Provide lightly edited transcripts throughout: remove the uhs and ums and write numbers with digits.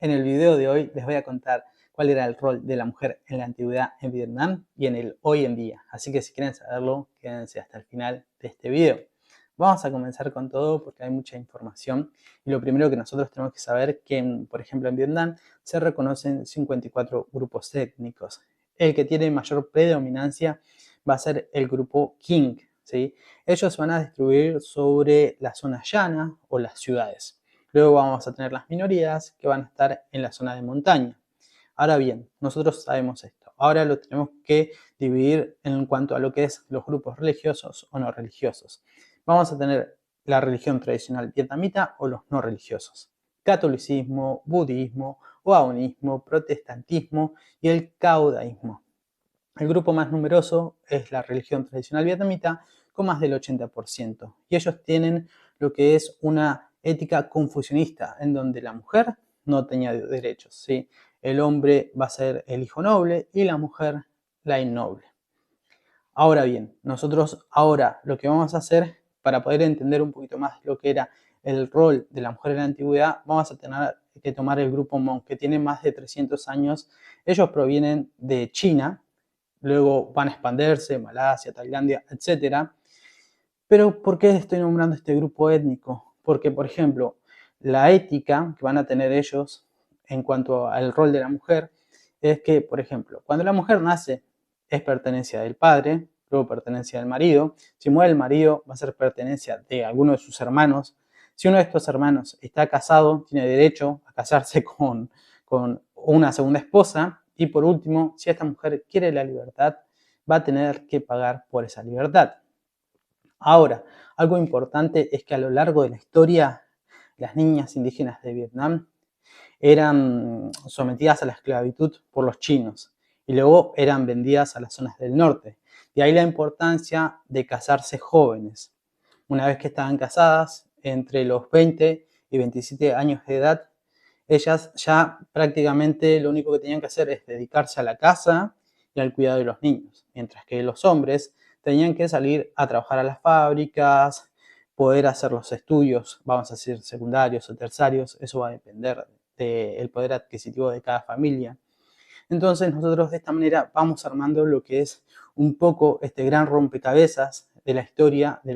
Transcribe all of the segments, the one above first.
En el video de hoy les voy a contar cuál era el rol de la mujer en la antigüedad en Vietnam y en el hoy en día. Así que si quieren saberlo, quédense hasta el final de este video. Vamos a comenzar con todo porque hay mucha información y lo primero que nosotros tenemos que saber es que, por ejemplo, en Vietnam se reconocen 54 grupos étnicos. El que tiene mayor predominancia va a ser el grupo King, ¿sí? Ellos van a distribuir sobre la zona llana o las ciudades. Luego vamos a tener las minorías que van a estar en la zona de montaña. Ahora bien, nosotros sabemos esto. Ahora lo tenemos que dividir en cuanto a lo que es los grupos religiosos o no religiosos. Vamos a tener la religión tradicional vietnamita o los no religiosos. Catolicismo, budismo, oaonismo, protestantismo y el caudaísmo. El grupo más numeroso es la religión tradicional vietnamita con más del 80%. Y ellos tienen lo que es una ética confucionista en donde la mujer no tenía derechos, ¿sí? El hombre va a ser el hijo noble y la mujer la innoble. Ahora bien, nosotros ahora lo que vamos a hacer para poder entender un poquito más lo que era el rol de la mujer en la antigüedad, vamos a tener que tomar el grupo Hmong, que tiene más de 300 años. Ellos provienen de China, luego van a expandirse, Malasia, Tailandia, etc. Pero ¿por qué estoy nombrando este grupo étnico? Porque, por ejemplo, la ética que van a tener ellos en cuanto al rol de la mujer es que, por ejemplo, cuando la mujer nace es pertenencia del padre, luego pertenencia del marido. Si muere el marido va a ser pertenencia de alguno de sus hermanos. Si uno de estos hermanos está casado, tiene derecho a casarse con una segunda esposa. Y por último, si esta mujer quiere la libertad, va a tener que pagar por esa libertad. Ahora, algo importante es que a lo largo de la historia, las niñas indígenas de Vietnam eran sometidas a la esclavitud por los chinos y luego eran vendidas a las zonas del norte. De ahí la importancia de casarse jóvenes. Una vez que estaban casadas, entre los 20 y 27 años de edad, ellas ya prácticamente lo único que tenían que hacer es dedicarse a la casa y al cuidado de los niños, mientras que los hombres tenían que salir a trabajar a las fábricas, poder hacer los estudios, vamos a decir, secundarios o terciarios, eso va a depender del poder adquisitivo de cada familia. Entonces nosotros de esta manera vamos armando lo que es un poco este gran rompecabezas de la historia de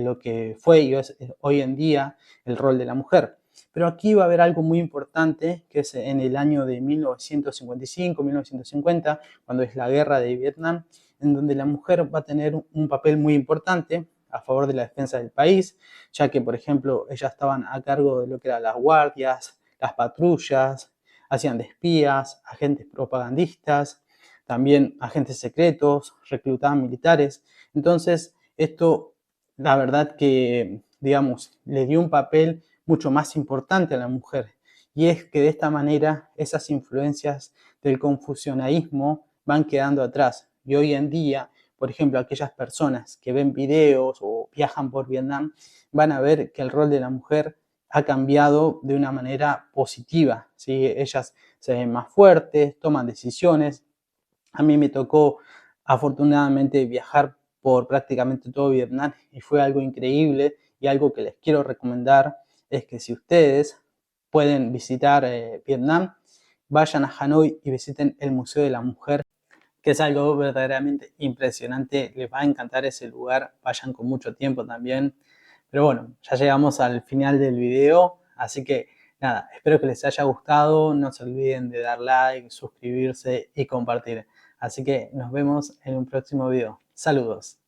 lo que fue y es hoy en día el rol de la mujer. Pero aquí va a haber algo muy importante, que es en el año de 1955-1950, cuando es la guerra de Vietnam, en donde la mujer va a tener un papel muy importante a favor de la defensa del país, ya que, por ejemplo, ellas estaban a cargo de lo que eran las guardias, las patrullas, hacían de espías, agentes propagandistas, también agentes secretos, reclutaban militares. Entonces, esto, la verdad que, digamos, le dio un papel mucho más importante a la mujer. Y es que de esta manera esas influencias del confucianismo van quedando atrás. Y hoy en día, por ejemplo, aquellas personas que ven videos o viajan por Vietnam, van a ver que el rol de la mujer ha cambiado de una manera positiva, ¿sí? Ellas se ven más fuertes, toman decisiones. A mí me tocó afortunadamente viajar por prácticamente todo Vietnam y fue algo increíble, y algo que les quiero recomendar es que si ustedes pueden visitar Vietnam, vayan a Hanoi y visiten el Museo de la Mujer, que es algo verdaderamente impresionante. Les va a encantar ese lugar, vayan con mucho tiempo también. Pero bueno, ya llegamos al final del video, así que nada, espero que les haya gustado. No se olviden de dar like, suscribirse y compartir. Así que nos vemos en un próximo video. Saludos.